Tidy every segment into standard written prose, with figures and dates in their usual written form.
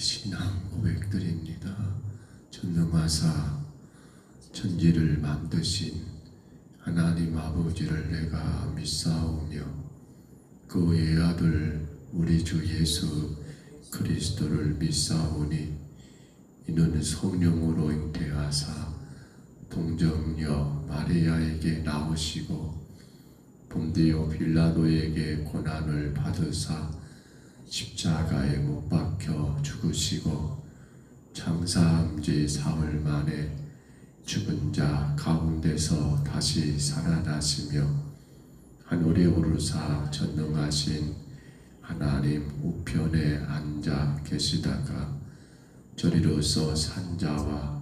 신앙 고백드립니다. 전능하사 천지를 만드신 하나님 아버지를 내가 믿사오며 그 외아들 우리 주 예수 그리스도를 믿사오니 이는 성령으로 잉태하사 동정녀 마리아에게 나오시고 본디오 빌라도에게 고난을 받으사 십자가에 못 박혀 죽으시고 장사한 지 사흘 만에 죽은 자 가운데서 다시 살아나시며 하늘에 오르사 전능하신 하나님 우편에 앉아 계시다가 저리로서 산 자와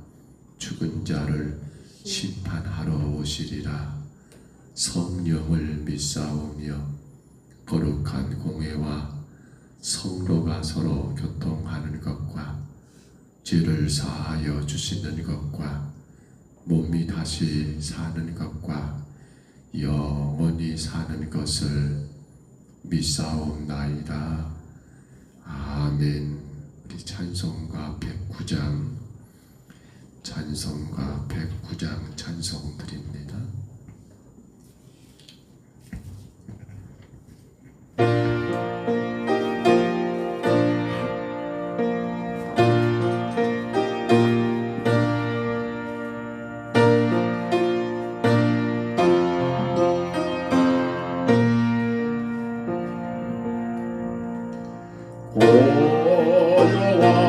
죽은 자를 심판하러 오시리라. 성령을 믿사오며 거룩한 공회와 성도가 서로 교통하는 것과 죄를 사하여 주시는 것과 몸이 다시 사는 것과 영원히 사는 것을 믿사옵나이다. 아멘. 우리 찬송가 109장 찬송 드립니다.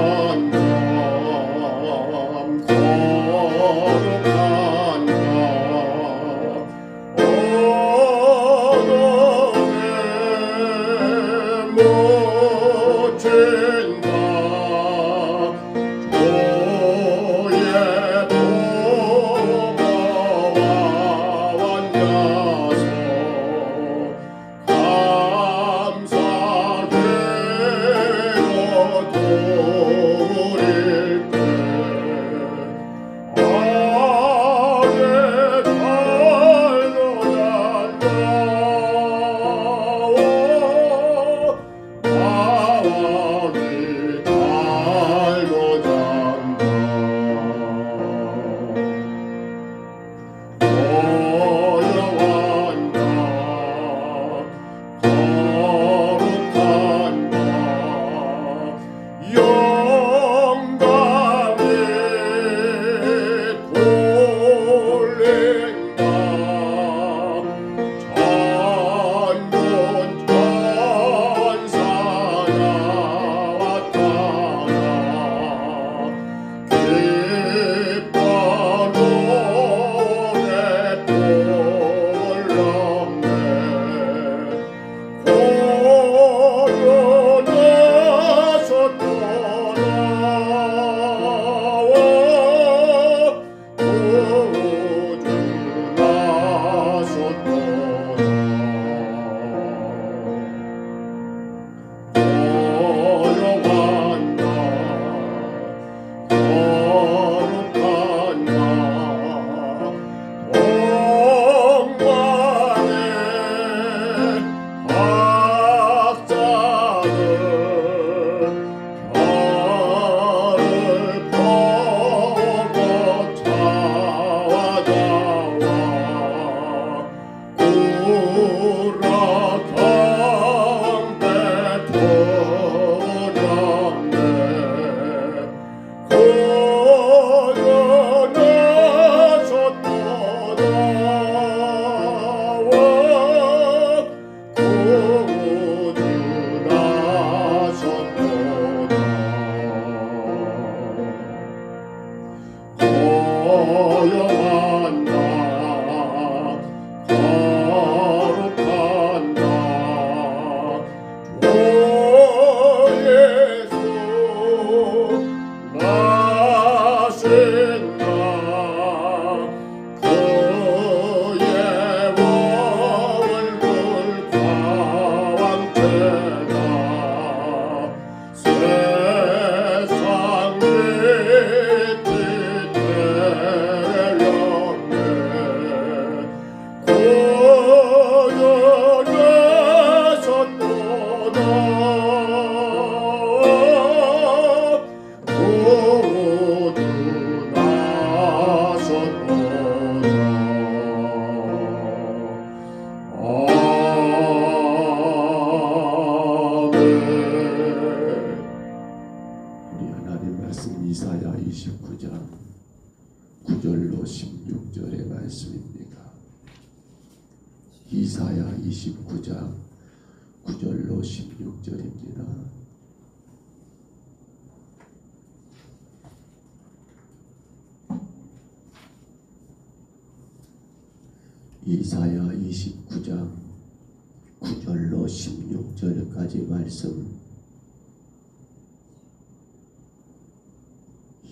고요한 밤 거룩한 밤 어둠에 묻힌 밤 너의 보고와 앉아서 감사해 이사야 29장 9절로 16절의 말씀입니다. 이사야 29장 9절로 16절입니다. 이사야 29장 9절로 16절까지 말씀.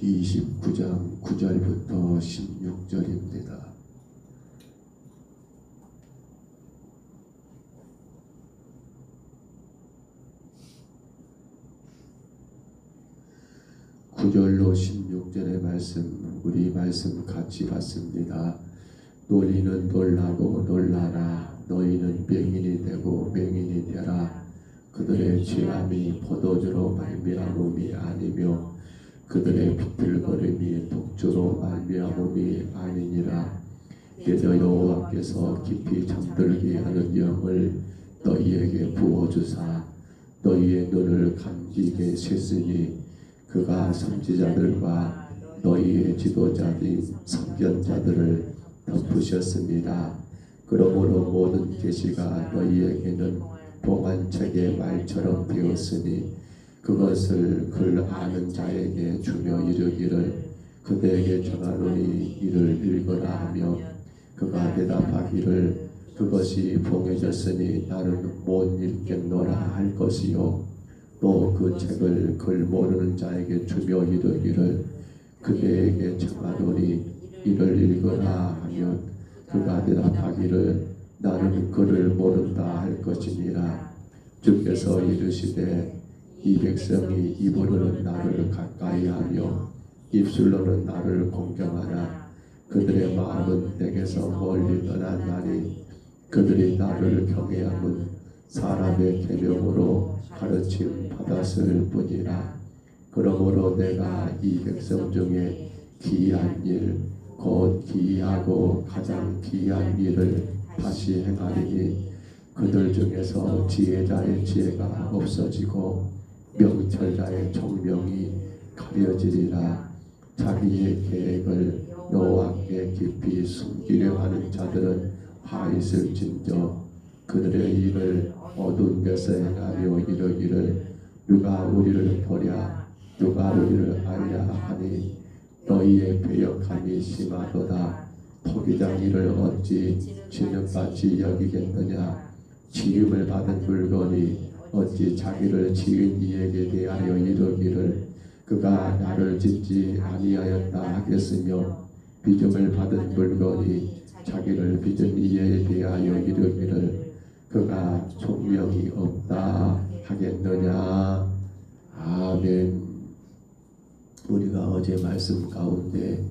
29장 9절부터 16절입니다. (9절로 16절의) 말씀, 우리 말씀 같이 봤습니다. 너희는 놀라고 놀라라. 너희는 맹인이 되고 맹인이 되라. 그들의 죄함이 포도주로 말미암음이 아니며 그들의 비틀거림이 독주로 말미암음이 아니니라. 그저 여호와께서 깊이 잠들게 하는 영을 너희에게 부어주사 너희의 눈을 감기게 셨으니 그가 선지자들과 너희의 지도자인 선견자들을 덮으셨습니다. 그러므로 모든 계시가 너희에게는 봉안책의 말처럼 되었으니 그것을 글 아는 자에게 주며 이르기를 그대에게 전하노니 이를 읽으라 하며 그가 대답하기를 그것이 봉해졌으니 나는 못 읽겠노라 할 것이요 또 그 책을 글 모르는 자에게 주며 이르기를 그대에게 청하노니 이를 읽으라 하면 그가 대답하기를 나는 글을 모른다 할 것이니라. 주께서 이르시되 이 백성이 입으로는 나를 가까이하며 입술로는 나를 공경하나 그들의 마음은 내게서 멀리 떠났나니 그들이 나를 경외함은 사람의 계명으로 가르침 받았을 뿐이라. 그러므로 내가 이 백성 중에 기이한 일 곧 기이하고 가장 기이한 일을 다시 행하리니 그들 중에서 지혜자의 지혜가 없어지고 명철자의 총명이 가려지리라. 자기의 계획을 여호와께 깊이 숨기려 하는 자들은 화 있을진저 그들의 일을 어두운 데서 행하려 이르기를 누가 우리를 보랴 누가 우리를 알랴 하니 너희의 배역함이 심하도다. 토기장 이를 어찌 진흙같이 여기겠느냐. 지음을 받은 물건이 어찌 자기를 지은 이에게 대하여 이르기를 그가 나를 짓지 아니하였다 하겠으며 빚음을 받은 물건이 자기를 빚은 이에 대하여 이르기를 그가 총명이 없다 하겠느냐. 아멘. 우리가 어제 말씀 가운데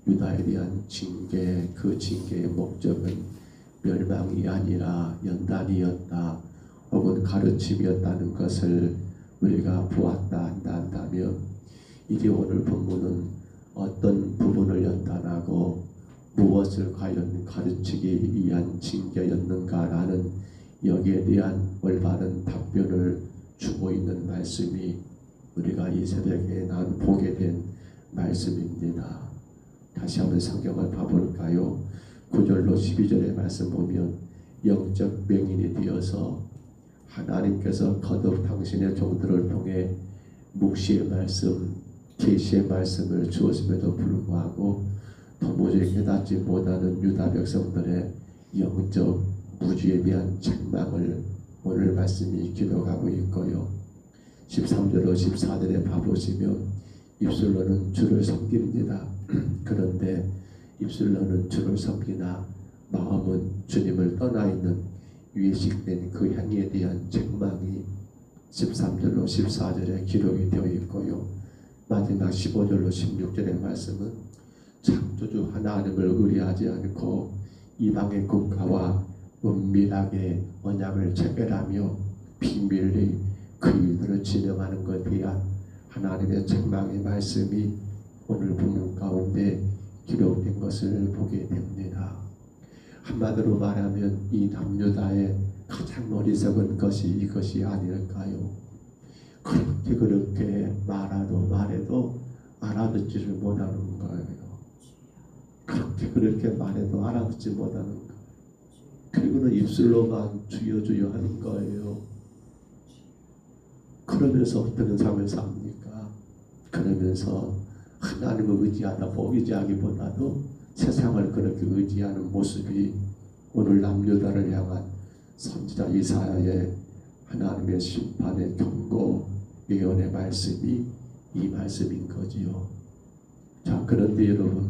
유다에 대한 징계, 그 징계의 목적은 멸망이 아니라 연단이었다 혹은 가르침이었다는 것을 우리가 보았다 한다면 이제 오늘 본문은 어떤 부분을 연단하고 무엇을 과연 가르치기 위한 징계였는가라는 여기에 대한 올바른 답변을 주고 있는 말씀이 우리가 이 새벽에 난 보게 된 말씀입니다. 다시 한번 성경을 봐볼까요? 9절로 12절의 말씀 보면 영적 맹인이 되어서 하나님께서 거듭 당신의 종들을 통해 묵시의 말씀, 계시의 말씀을 주었음에도 불구하고 도무지 깨닫지 못하는 유다 백성들의 영적 무지에 대한 책망을 오늘 말씀이 기록하고 있고요. 13절로 14절에 봐보시면 입술로는 주를 섬깁니다. 그런데 입술로는 주를 섬기나 마음은 주님을 떠나 있는 위식된 그 행위에 대한 책망이 13절로 14절에 기록이 되어 있고요. 마지막 15절로 16절의 말씀은 창조주 하나님을 의뢰하지 않고 이방의 국가와 은밀하게 언약을 체결하며 비밀리 그 일들을 진행하는 것에 대한 하나님의 책망의 말씀이 오늘 본문 가운데 기록된 것을 보게 됩니다. 한마디로 말하면 이 남유다의 가장 어리석은 것이 이것이 아닐까요? 그렇게 말해도 알아듣지를 못하는 거예요. 그렇게 말해도 알아듣지 못하는 거예요. 그리고는 입술로만 주여 주여 하는 거예요. 그러면서 어떤 삶을 삽니까? 그러면서 하나님을 의지하기보다도 세상을 그렇게 의지하는 모습이 오늘 남유다를 향한 선지자 이사야의 하나님의 심판의 경고 예언의 말씀이 이 말씀인 거지요. 자, 그런데 여러분,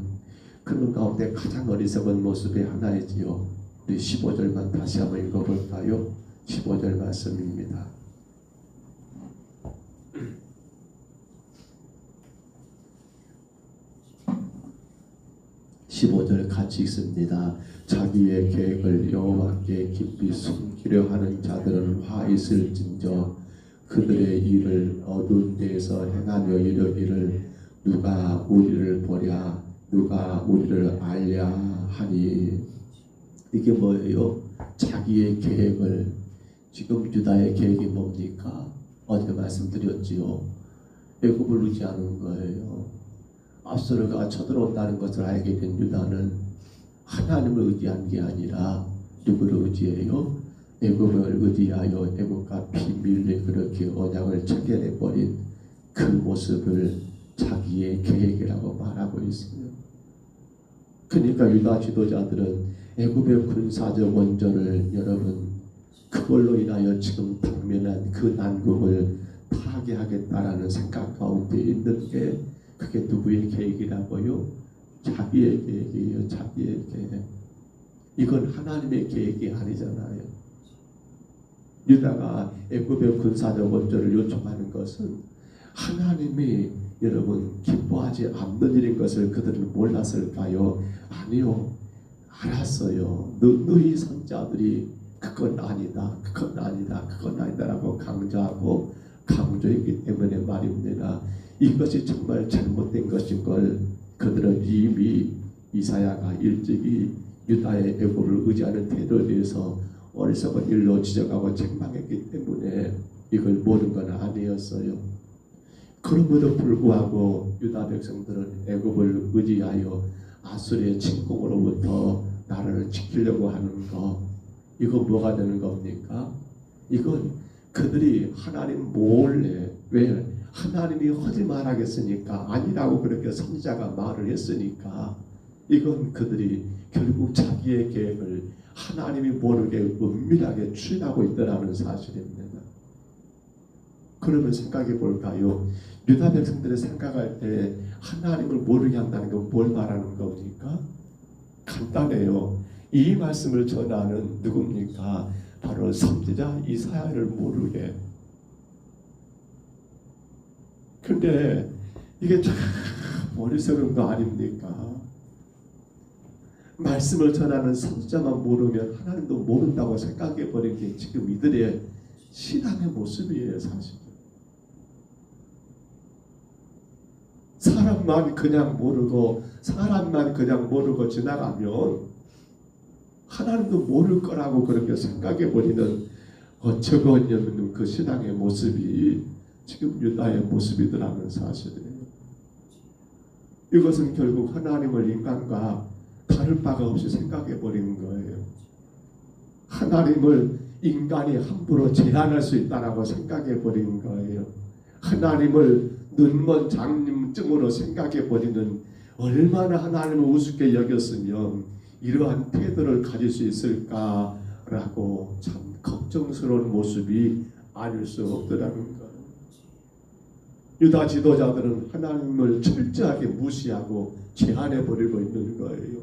그런 가운데 가장 어리석은 모습의 하나이지요. 우리 15절만 다시 한번 읽어볼까요? 15절 말씀입니다. 15절 같이 읽습니다. 자기의 계획을 여호와께 깊이 숨기려 하는 자들은 화 있을진저 그들의 일을 어두운 데에서 행하며 이르기를 누가 우리를 보랴 누가 우리를 알랴 하니. 이게 뭐예요? 자기의 계획을, 지금 유다의 계획이 뭡니까? 어제 말씀드렸지요. 애굽을 의지하는 거예요. 압수르가 쳐들어온다는 것을 알게 된 유다는 하나님을 의지한 게 아니라 누구를 의지해요? 애굽을 의지하여 애굽과 비밀리 그렇게 언약을 체결해버린 그 모습을 자기의 계획이라고 말하고 있어요. 그러니까 유다 지도자들은 애굽의 군사적 원조를 여러분 그걸로 인하여 지금 당면한 그 난국을 파괴하겠다라는 생각 가운데 있는 게 그게 누구의 계획이라고요? 자기의 계획이에요. 자기의 계획. 이건 하나님의 계획이 아니잖아요. 유다가 애굽의 군사적 원조를 요청하는 것은 하나님이 여러분 기뻐하지 않는 일인 것을 그들은 몰랐을까요? 아니요. 알았어요. 너희 선자들이 그건 아니다. 그건 아니다. 그건 아니다라고 강조했기 때문에 말입니다. 이것이 정말 잘못된 것인 걸 그들은 이미 이사야가 일찍이 유다의 애굽을 의지하는 태도에 대해서 어리석은 일로 지적하고 책망했기 때문에 이걸 모른 건 아니었어요. 그럼에도 불구하고 유다 백성들은 애굽을 의지하여 아수르의 침공으로부터 나라를 지키려고 하는 것, 이거 뭐가 되는 겁니까? 이건 그들이 하나님 몰래, 왜? 하나님이 거짓말하겠으니까 아니라고 그렇게 선지자가 말을 했으니까 이건 그들이 결국 자기의 계획을 하나님이 모르게 은밀하게 추진하고 있다는 사실입니다. 그러면 생각해 볼까요? 유다 백성들이 생각할 때 하나님을 모르게 한다는 건 뭘 말하는 겁니까? 간단해요. 이 말씀을 전하는 누굽니까? 바로 선지자 이사야를 모르게. 근데 이게 참 어리석은 거 아닙니까? 말씀을 전하는 선지자만 모르면 하나님도 모른다고 생각해 버린 게 지금 이들의 신앙의 모습이에요. 사실 사람만 그냥 모르고 지나가면 하나님도 모를 거라고 그렇게 생각해 버리는 어처구 없는 그 신앙의 모습이 지금 유다의 모습이더라는 사실이에요. 이것은 결국 하나님을 인간과 다를 바가 없이 생각해 버리는 거예요. 하나님을 인간이 함부로 제한할 수 있다라고 생각해 버리는 거예요. 하나님을 눈먼 장님증으로 생각해 버리는, 얼마나 하나님을 우습게 여겼으면 이러한 태도를 가질 수 있을까라고 참 걱정스러운 모습이 아닐 수 없더라는 거예요. 유다 지도자들은 하나님을 철저하게 무시하고 제한해 버리고 있는 거예요.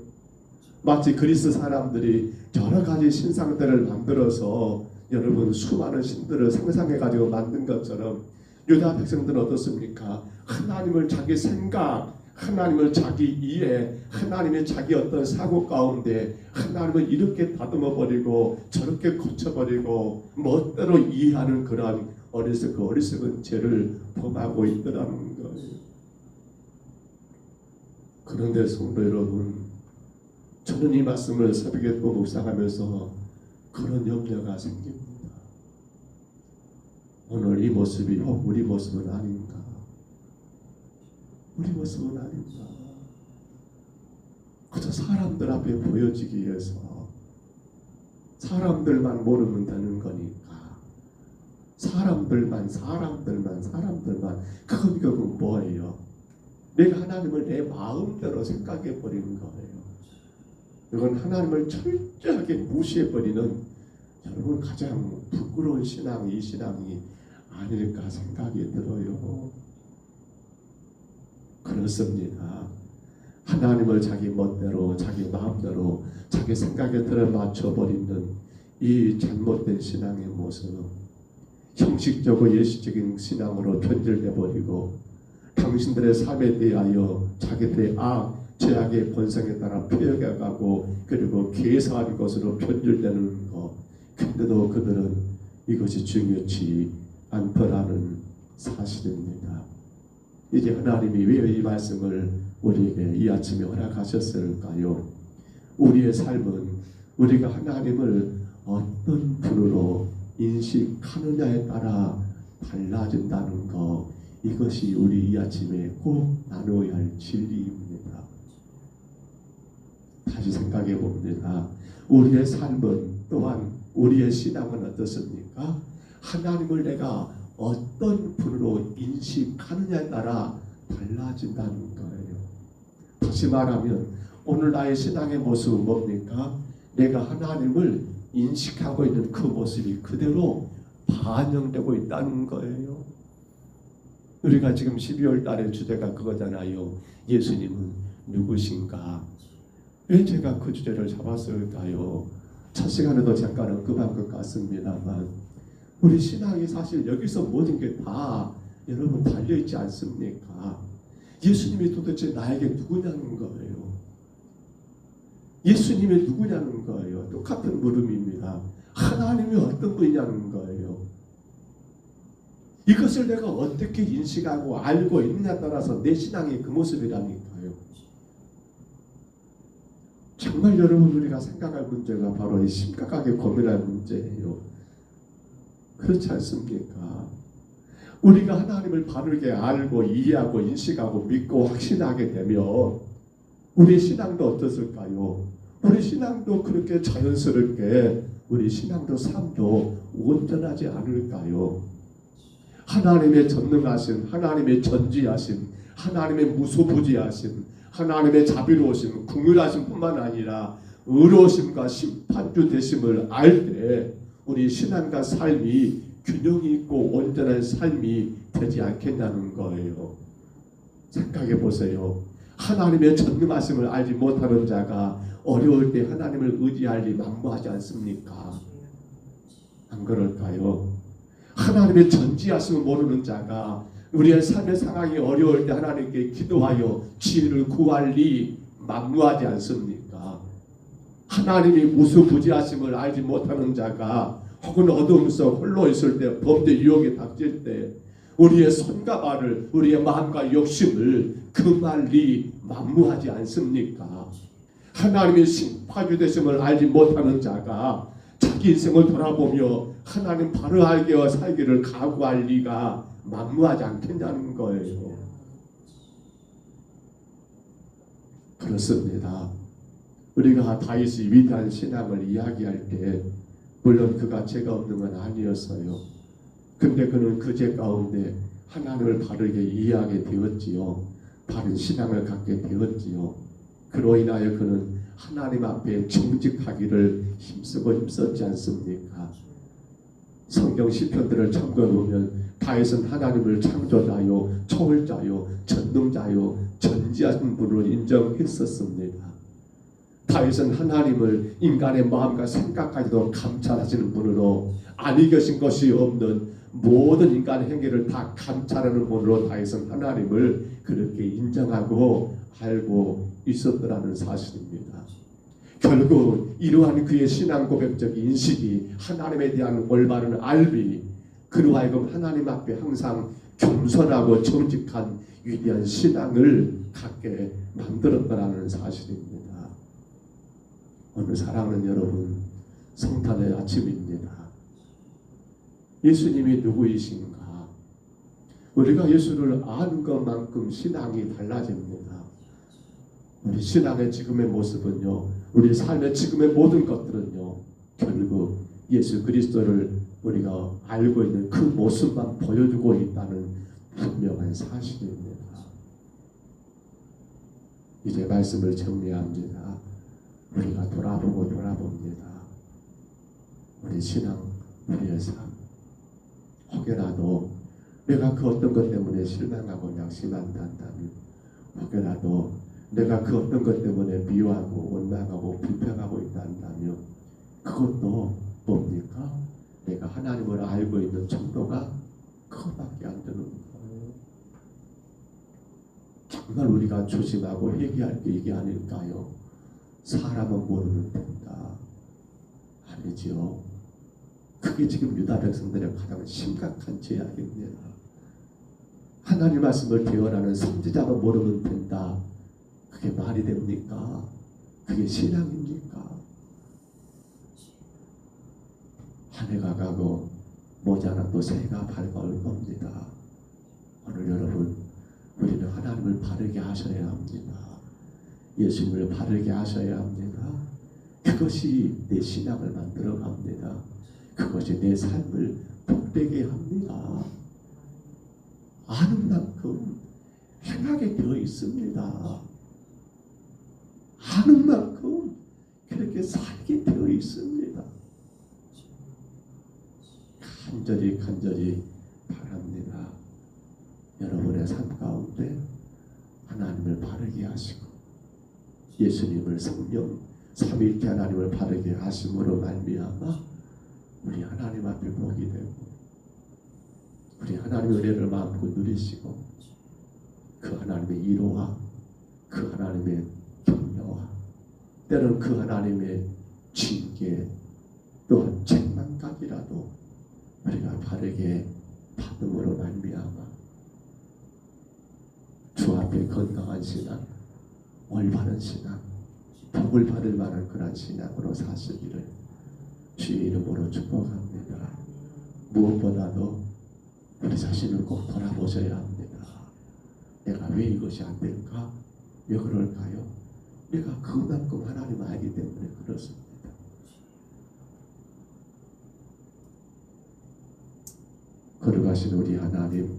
마치 그리스 사람들이 여러 가지 신상들을 만들어서 여러분 수많은 신들을 상상해 가지고 만든 것처럼 유다 백성들은 어떻습니까? 하나님을 자기 생각, 하나님을 자기 이해, 하나님의 자기 어떤 사고 가운데 하나님을 이렇게 다듬어 버리고 저렇게 고쳐 버리고 멋대로 이해하는 그러한 어리석은 죄를 범하고 있더라는 거예요. 그런데 성도 여러분, 저는 이 말씀을 새벽에 또 묵상하면서 그런 염려가 생깁니다. 오늘 이 모습이 혹 우리 모습은 아닌가? 우리 모습은 아닙니다. 그저 사람들 앞에 보여지기 위해서 사람들만 모르면 되는 거니까 사람들만 그건 결국 뭐예요? 내가 하나님을 내 마음대로 생각해 버리는 거예요. 이건 하나님을 철저하게 무시해 버리는 여러분 가장 부끄러운 신앙이 이 신앙이 아닐까 생각이 들어요. 그렇습니다. 하나님을 자기 멋대로 자기 마음대로 자기 생각에 들어맞춰 버리는 이 잘못된 신앙의 모습, 형식적으로 예시적인 신앙으로 변질돼 버리고 당신들의 삶에 대하여 자기들의 죄악의 본성에 따라 표현해가고 그리고 계산하는 것으로 변질되는 것. 근데도 그들은 이것이 중요치 않더라는 사실입니다. 이제 하나님이 왜 이 말씀을 우리에게 이 아침에 허락하셨을까요? 우리의 삶은 우리가 하나님을 어떤 분으로 인식하느냐에 따라 달라진다는 것, 이것이 우리 이 아침에 꼭 나누어야 할 진리입니다. 다시 생각해 봅니다. 우리의 삶은 또한 우리의 신앙은 어떻습니까? 하나님을 내가 어떤 분으로 인식하느냐에 따라 달라진다는 거예요. 다시 말하면 오늘 나의 신앙의 모습은 뭡니까? 내가 하나님을 인식하고 있는 그 모습이 그대로 반영되고 있다는 거예요. 우리가 지금 12월 달의 주제가 그거잖아요. 예수님은 누구신가? 왜 제가 그 주제를 잡았을까요? 첫 시간에도 잠깐 언급한 것 같습니다만 우리 신앙이 사실 여기서 모든 게 다 여러분 달려있지 않습니까? 예수님이 도대체 나에게 누구냐는 거예요. 예수님이 누구냐는 거예요. 똑같은 물음입니다. 하나님이 어떤 분이냐는 거예요. 이것을 내가 어떻게 인식하고 알고 있느냐에 따라서 내 신앙이 그 모습이라니까요. 정말 여러분 우리가 생각할 문제가 바로 이 심각하게 고민할 문제예요. 그렇지 않습니까? 우리가 하나님을 바르게 알고 이해하고 인식하고 믿고 확신하게 되면 우리 신앙도 어떻을까요? 우리 신앙도 그렇게 자연스럽게 우리 신앙도 삶도 온전하지 않을까요? 하나님의 전능하심, 하나님의 전지하심, 하나님의 무소부지하심, 하나님의 자비로우심, 궁휼하심 뿐만 아니라 의로우심과 심판주 되심을 알 때 우리 신앙과 삶이 균형이 있고 온전한 삶이 되지 않겠냐는 거예요. 생각해 보세요. 하나님의 전능하심을 알지 못하는 자가 어려울 때 하나님을 의지하리 만무하지 않습니까? 안 그럴까요? 하나님의 전지하심을 모르는 자가 우리의 삶의 상황이 어려울 때 하나님께 기도하여 지혜를 구하리 만무하지 않습니까? 하나님이 무소부지하심을 알지 못하는 자가 혹은 어둠 속 홀로 있을 때 범죄 유혹에 닥칠 때 우리의 손과 발을 우리의 마음과 욕심을 금할리 만무하지 않습니까? 하나님의 심판주 되심을 알지 못하는 자가 자기 인생을 돌아보며 하나님 바로 알게와 살기를 각오할 리가 만무하지 않겠냐는 거예요. 그렇습니다. 우리가 다윗의 위대한 신앙을 이야기할 때 물론 그가 죄가 없는 건 아니었어요. 근데 그는 그 죄 가운데 하나님을 바르게 이해하게 되었지요. 바른 신앙을 갖게 되었지요. 그로 인하여 그는 하나님 앞에 정직하기를 힘쓰고 힘썼지 않습니까? 성경 시편들을 참고해보면 다윗은 하나님을 창조자요, 초월자요, 전능자요, 전지하신 분으로 인정했었습니다. 다윗은 하나님을 인간의 마음과 생각까지도 감찰하시는 분으로 아니 계신 것이 없는 모든 인간의 행위를 다 감찰하는 분으로 다윗은 하나님을 그렇게 인정하고 알고 있었더라는 사실입니다. 결국 이러한 그의 신앙 고백적 인식이 하나님에 대한 올바른 알미, 그로 하여금 하나님 앞에 항상 겸손하고 정직한 위대한 신앙을 갖게 만들었다는 사실입니다. 오늘 사랑하는 여러분, 성탄의 아침입니다. 예수님이 누구이신가? 우리가 예수를 아는 것만큼 신앙이 달라집니다. 우리 신앙의 지금의 모습은요, 우리 삶의 지금의 모든 것들은요, 결국 예수 그리스도를 우리가 알고 있는 그 모습만 보여주고 있다는 분명한 사실입니다. 이제 말씀을 정리합니다. 우리가 돌아보고 돌아봅니다. 우리 신앙, 우리의 삶. 혹여라도 내가 그 어떤 것 때문에 실망하고 낙심한다면, 혹여라도 내가 그 어떤 것 때문에 미워하고 원망하고 불평하고 있다면, 그것도 뭡니까? 내가 하나님을 알고 있는 정도가 그것밖에 안 되는 거예요. 정말 우리가 조심하고 회개할 게 이게 아닐까요? 사람은 모르면 된다. 아니지요. 그게 지금 유다 백성들의 가장 심각한 죄악입니다. 하나님 말씀을 대언하는 선지자가 모르면 된다. 그게 말이 됩니까? 그게 신앙입니까? 한 해가 가고 모자라 또 새해가 밝아올 겁니다. 오늘 여러분, 우리는 하나님을 바르게 하셔야 합니다. 예수님을 바르게 하셔야 합니다. 그것이 내 신앙을 만들어 갑니다. 그것이 내 삶을 복되게 합니다. 아는 만큼 행하게 되어 있습니다. 아는 만큼 그렇게 살게 되어 있습니다. 간절히 바랍니다. 여러분의 삶 가운데 하나님을 바르게 하시고 예수님을 성령 삼위일체 하나님을 바르게 하심으로 말미암아 우리 하나님 앞에 복이 되고 우리 하나님의 은혜를 마음껏 누리시고 그 하나님의 위로와 그 하나님의 격려와 때로는 그 하나님의 징계 또한 책망까지라도 우리가 바르게 받음으로 말미암아 주 앞에 건강한 신앙, 올바른 신앙, 복을 받을 만한 그런 신앙으로 사시기를 주의 이름으로 축복합니다. 무엇보다도 우리 자신을 꼭 돌아보셔야 합니다. 내가 왜 이것이 안 될까? 왜 그럴까요? 내가 그만큼 하나님을 알기 때문에 그렇습니다. 거룩하신 우리 하나님,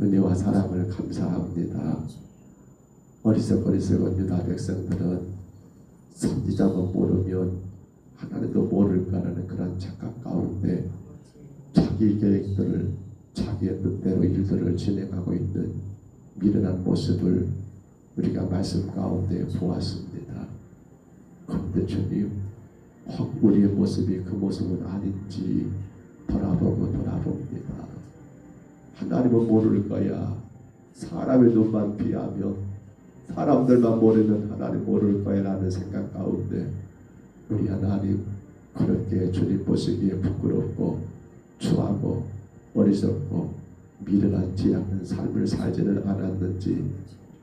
은혜와 사랑을 감사합니다. 어리석은 유다 백성들은 선지자만 모르면 하나님도 모를까라는 그런 착각 가운데 자기 계획들을 자기의 뜻대로 일들을 진행하고 있는 미련한 모습을 우리가 말씀 가운데 보았습니다. 그런데 주님, 혹 우리의 모습이 그 모습은 아닌지 돌아봅니다. 하나님은 모를 거야. 사람의 눈만 피하며 사람들만 모르면 하나님 모를 거야 라는 생각 가운데 우리 하나님 그렇게 주님 보시기에 부끄럽고 추하고 어리석고 미련하지 않는 삶을 살지는 않았는지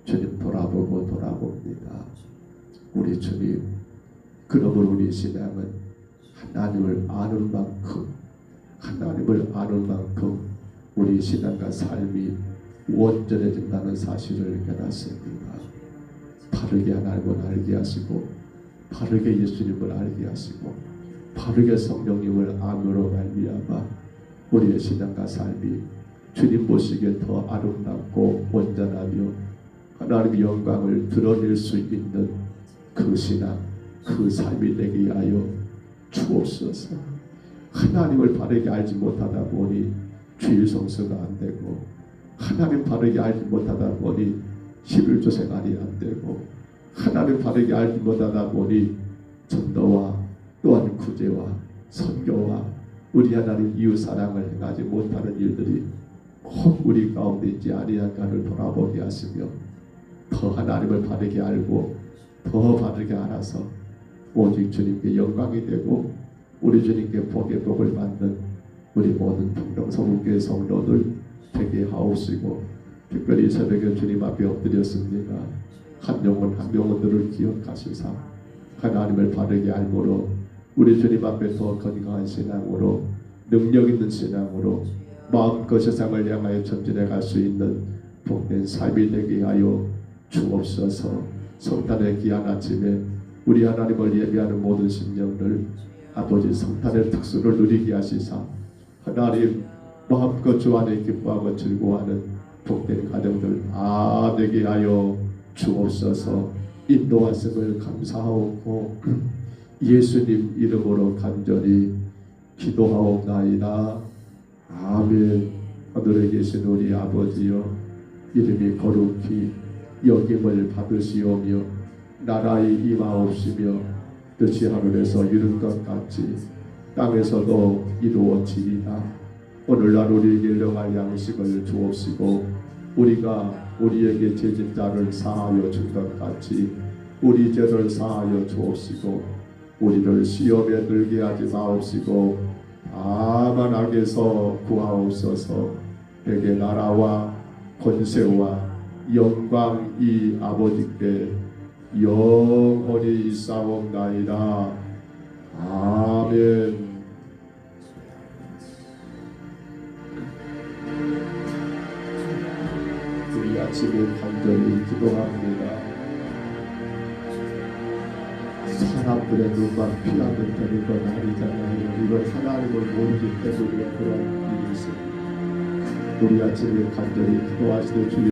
주님 돌아봅니다. 우리 주님, 그러므로 우리 신앙은 하나님을 아는 만큼 우리 신앙과 삶이 온전해진다는 사실을 깨닫습니다. 바르게 하나님을 알게 하시고 바르게 예수님을 알게 하시고 바르게 성령님을 암으로 말미암아 우리의 신앙과 삶이 주님 보시기에 더 아름답고 온전하며 하나님의 영광을 드러낼 수 있는 그 신앙, 그 삶이 되게 하여 주옵소서. 하나님을 바르게 알지 못하다 보니 주일 성수가 안 되고 하나님 바르게 알지 못하다 보니 11조 생활이 안 되고 하나님 바르게 알지 못하다 보니 전도와 또한 구제와 선교와 우리 하나님 이웃 사랑을 행하지 못하는 일들이 꼭 우리 가운데 있지 아니한가를 돌아보게 하시며 더 하나님을 바르게 알고 더 바르게 알아서 오직 주님께 영광이 되고 우리 주님께 복의 복을 받는 우리 모든 평동서구교회 성도들 되게 하옵시고 특별히 새벽에 주님 앞에 엎드렸습니다. 한 영혼들을 기억하시사 하나님을 바르게 알므로 우리 주님 앞에 더 건강한 신앙으로 능력 있는 신앙으로 마음껏 세상을 향하여 전진해 갈 수 있는 복된 삶이 되게 하여 주옵소서. 성탄의 귀한 아침에 우리 하나님을 예배하는 모든 심령들 아버지 성탄의 특수를 누리게 하시사 하나님 마음껏 주 안에 기뻐하고 즐거워하는 복된 가정들 되게 하여 주옵소서. 인도하심을 감사하고 예수님 이름으로 간절히 기도하옵나이다. 아멘. 하늘에 계신 우리 아버지여, 이름이 거룩히 여김을 받으시오며 나라의 임하옵시며 뜻이 하늘에서 이룬 것 같이 땅에서도 이루어지이다. 오늘날 우리에게 일용할 양식을 주옵시고 우리가 우리에게 죄진 자를 사하여 준 것 같이 우리 죄를 사하여 주옵시고 우리를 시험에 들게 하지 마옵시고 다만 악에서 구하옵소서. 내게 나라와 권세와 영광이 아버지께 영원히 있사옵나이다. 아멘. 우리 아침에 간절히 기도합니다. 사람들의 눈만 피하면 되는 건 아니잖아요. 이건 하나님을 모르기 때문에 그런 일이 있습니다. 우리 아침에 간절히 기도하시되 주여